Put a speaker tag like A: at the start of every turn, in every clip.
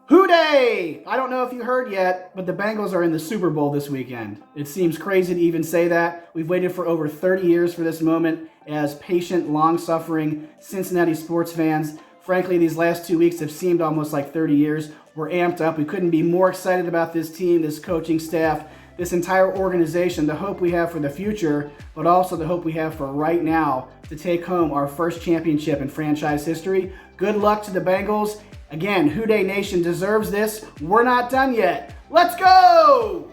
A: Hooday! I don't know if you heard yet, but the Bengals are in the Super Bowl this weekend. It seems crazy to even say that. We've waited for over 30 years for this moment as patient, long-suffering Cincinnati sports fans. Frankly, these last 2 weeks have seemed almost like 30 years. We're amped up. We couldn't be more excited about this team, this coaching staff, this entire organization, the hope we have for the future, but also the hope we have for right now to take home our first championship in franchise history. Good luck to the Bengals. Again, Hooday Nation deserves this. We're not done yet. Let's go!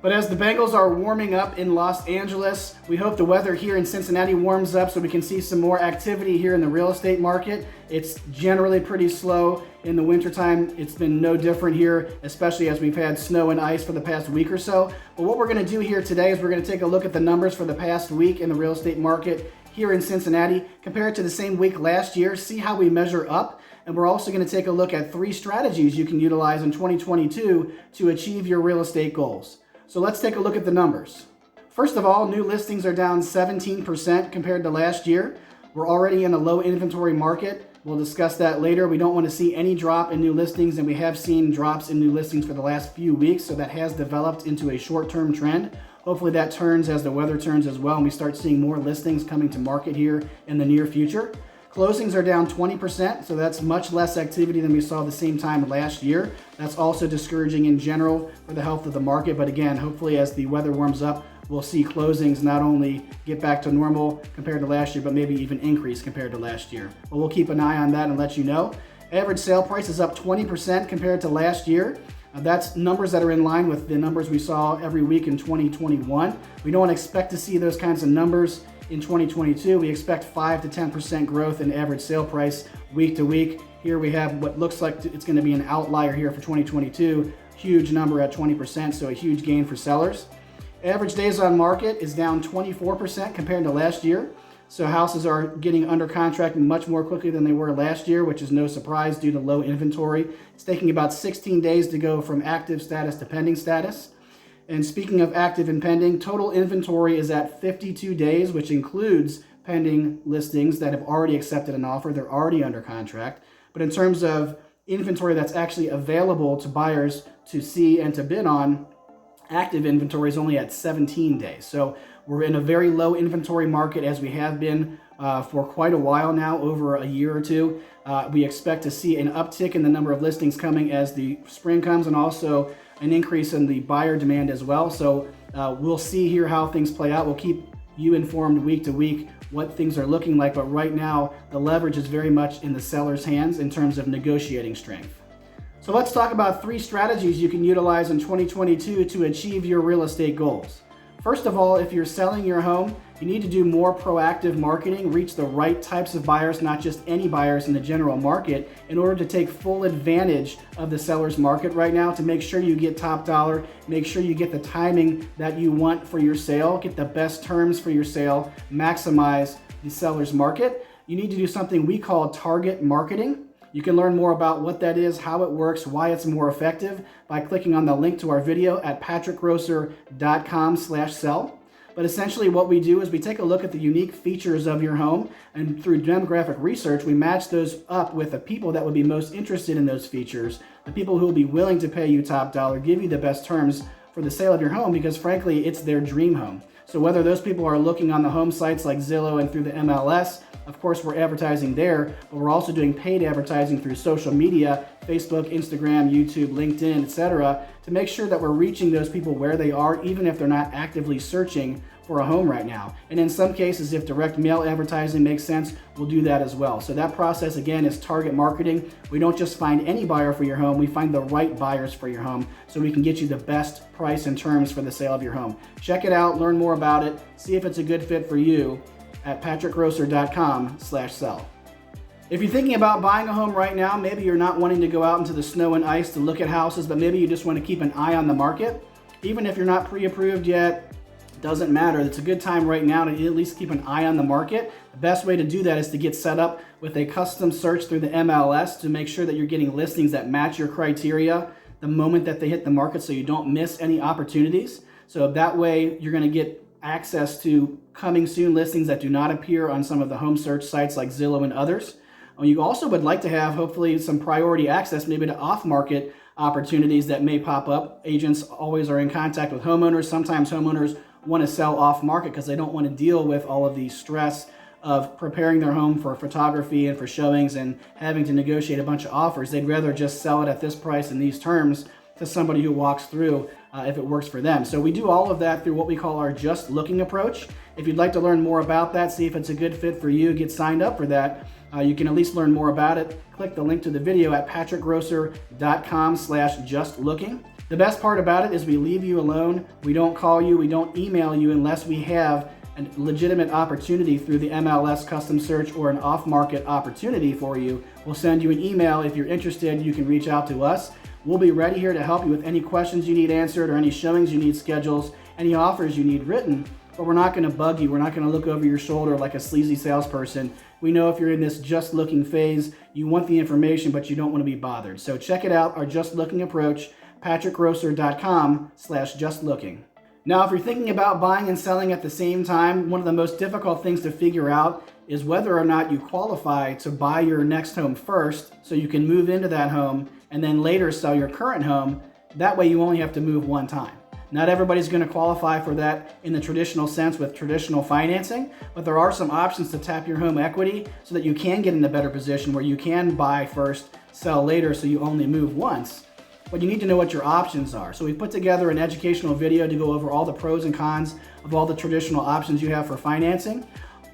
A: But as the Bengals are warming up in Los Angeles, we hope the weather here in Cincinnati warms up so we can see some more activity here in the real estate market. It's generally pretty slow in the wintertime. It's been no different here, especially as we've had snow and ice for the past week or so. But what we're going to do here today is we're going to take a look at the numbers for the past week in the real estate market here in Cincinnati, compare it to the same week last year, see how we measure up. And we're also going to take a look at 3 strategies you can utilize in 2022 to achieve your real estate goals. So let's take a look at the numbers. First of all, new listings are down 17% compared to last year. We're already in a low inventory market. We'll discuss that later. We don't want to see any drop in new listings, and we have seen drops in new listings for the last few weeks, so that has developed into a short-term trend. Hopefully that turns as the weather turns as well, and we start seeing more listings coming to market here in the near future. Closings are down 20%, so that's much less activity than we saw the same time last year. That's also discouraging in general for the health of the market, but again, hopefully as the weather warms up, we'll see closings not only get back to normal compared to last year, but maybe even increase compared to last year. But we'll keep an eye on that and let you know. Average sale price is up 20% compared to last year. That's numbers that are in line with the numbers we saw every week in 2021. We don't expect to see those kinds of numbers in 2022. We expect 5 to 10% growth in average sale price week to week. Here we have what looks like it's going to be an outlier here for 2022. Huge number at 20%, so a huge gain for sellers. Average days on market is down 24% compared to last year. So houses are getting under contract much more quickly than they were last year, which is no surprise due to low inventory. It's taking about 16 days to go from active status to pending status. And speaking of active and pending, total inventory is at 52 days, which includes pending listings that have already accepted an offer. They're already under contract. But in terms of inventory that's actually available to buyers to see and to bid on, active inventory is only at 17 days. So we're in a very low inventory market as we have been for quite a while now, over a year or two. We expect to see an uptick in the number of listings coming as the spring comes, and also an increase in the buyer demand as well. So we'll see here how things play out. We'll keep you informed week to week what things are looking like, but right now the leverage is very much in the seller's hands in terms of negotiating strength. So let's talk about 3 strategies you can utilize in 2022 to achieve your real estate goals. First of all, if you're selling your home, you need to do more proactive marketing, reach the right types of buyers, not just any buyers in the general market, in order to take full advantage of the seller's market right now, to make sure you get top dollar, make sure you get the timing that you want for your sale, get the best terms for your sale, maximize the seller's market. You need to do something we call target marketing. You can learn more about what that is, how it works, why it's more effective by clicking on the link to our video at patrickgrosser.com/sell. But essentially what we do is we take a look at the unique features of your home, and through demographic research, we match those up with the people that would be most interested in those features, the people who will be willing to pay you top dollar, give you the best terms for the sale of your home, because frankly, it's their dream home. So whether those people are looking on the home sites like Zillow and through the MLS, of course, we're advertising there, but we're also doing paid advertising through social media, Facebook, Instagram, YouTube, LinkedIn, etc., to make sure that we're reaching those people where they are, even if they're not actively searching for a home right now. And in some cases, if direct mail advertising makes sense, we'll do that as well. So that process, again, is target marketing. We don't just find any buyer for your home, we find the right buyers for your home so we can get you the best price and terms for the sale of your home. Check it out, learn more about it, see if it's a good fit for you at patrickgrosser.com/sell. If you're thinking about buying a home right now, maybe you're not wanting to go out into the snow and ice to look at houses, but maybe you just want to keep an eye on the market. Even if you're not pre-approved yet, doesn't matter. It's a good time right now to at least keep an eye on the market. The best way to do that is to get set up with a custom search through the MLS to make sure that you're getting listings that match your criteria the moment that they hit the market, so you don't miss any opportunities. So that way you're going to get access to coming soon listings that do not appear on some of the home search sites like Zillow and others. You also would like to have, hopefully, some priority access maybe to off-market opportunities that may pop up. Agents always are in contact with homeowners. Sometimes homeowners want to sell off-market because they don't want to deal with all of the stress of preparing their home for photography and for showings and having to negotiate a bunch of offers. They'd rather just sell it at this price and these terms to somebody who walks through if it works for them. So we do all of that through what we call our Just Looking approach. If you'd like to learn more about that, see if it's a good fit for you, get signed up for that. You can at least learn more about it. Click the link to the video at patrickgrosser.com/justlooking. The best part about it is we leave you alone. We don't call you, we don't email you unless we have a legitimate opportunity through the MLS custom search or an off-market opportunity for you. We'll send you an email. If you're interested, you can reach out to us. We'll be ready here to help you with any questions you need answered or any showings you need schedules, any offers you need written. But we're not going to bug you. We're not going to look over your shoulder like a sleazy salesperson. We know if you're in this just looking phase, you want the information, but you don't want to be bothered. So check it out, our Just Looking approach, patrickgrosser.com/justlooking. Now, if you're thinking about buying and selling at the same time, one of the most difficult things to figure out is whether or not you qualify to buy your next home first so you can move into that home and then later sell your current home. That way you only have to move one time. Not everybody's going to qualify for that in the traditional sense with traditional financing, but there are some options to tap your home equity so that you can get in a better position where you can buy first, sell later, so you only move once. But you need to know what your options are. So we put together an educational video to go over all the pros and cons of all the traditional options you have for financing.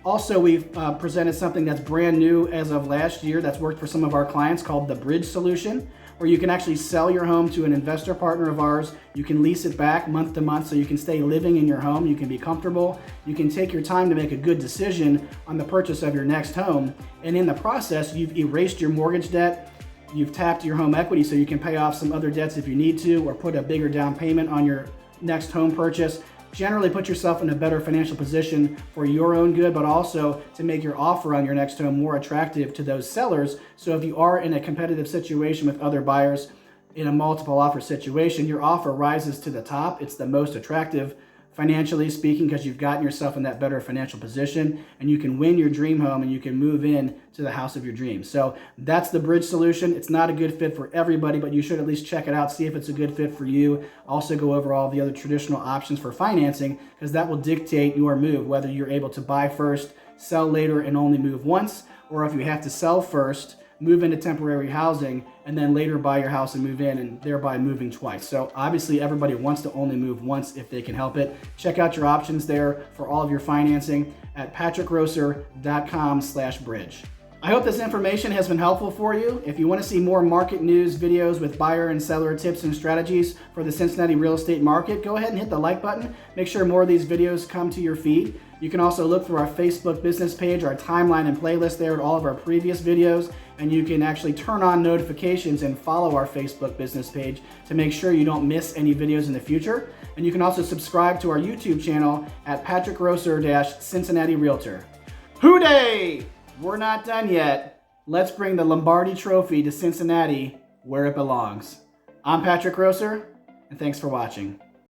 A: Also, we've presented something that's brand new as of last year that's worked for some of our clients called the Bridge Solution, where you can actually sell your home to an investor partner of ours. You can lease it back month to month so you can stay living in your home. You can be comfortable. You can take your time to make a good decision on the purchase of your next home. And in the process, you've erased your mortgage debt. You've tapped your home equity so you can pay off some other debts if you need to, or put a bigger down payment on your next home purchase. Generally put yourself in a better financial position for your own good, but also to make your offer on your next home more attractive to those sellers. So if you are in a competitive situation with other buyers in a multiple offer situation, your offer rises to the top. It's the most attractive financially speaking because you've gotten yourself in that better financial position and you can win your dream home and you can move in to the house of your dreams. So that's the Bridge Solution. It's not a good fit for everybody, but you should at least check it out, see if it's a good fit for you. Also go over all the other traditional options for financing because that will dictate your move, whether you're able to buy first, sell later, and only move once, or if you have to sell first, move into temporary housing, and then later buy your house and move in, and thereby moving twice. So obviously everybody wants to only move once if they can help it. Check out your options there for all of your financing at patrickgrosser.com/bridge. I hope this information has been helpful for you. If you want to see more market news videos with buyer and seller tips and strategies for the Cincinnati real estate market, go ahead and hit the like button. Make sure more of these videos come to your feed. You can also look through our Facebook business page, our timeline and playlist there at all of our previous videos, and you can actually turn on notifications and follow our Facebook business page to make sure you don't miss any videos in the future. And you can also subscribe to our YouTube channel at patrickgrosser-Cincinnati Realtor. Hooday! We're not done yet. Let's bring the Lombardi Trophy to Cincinnati where it belongs. I'm Patrick Grosser, and thanks for watching.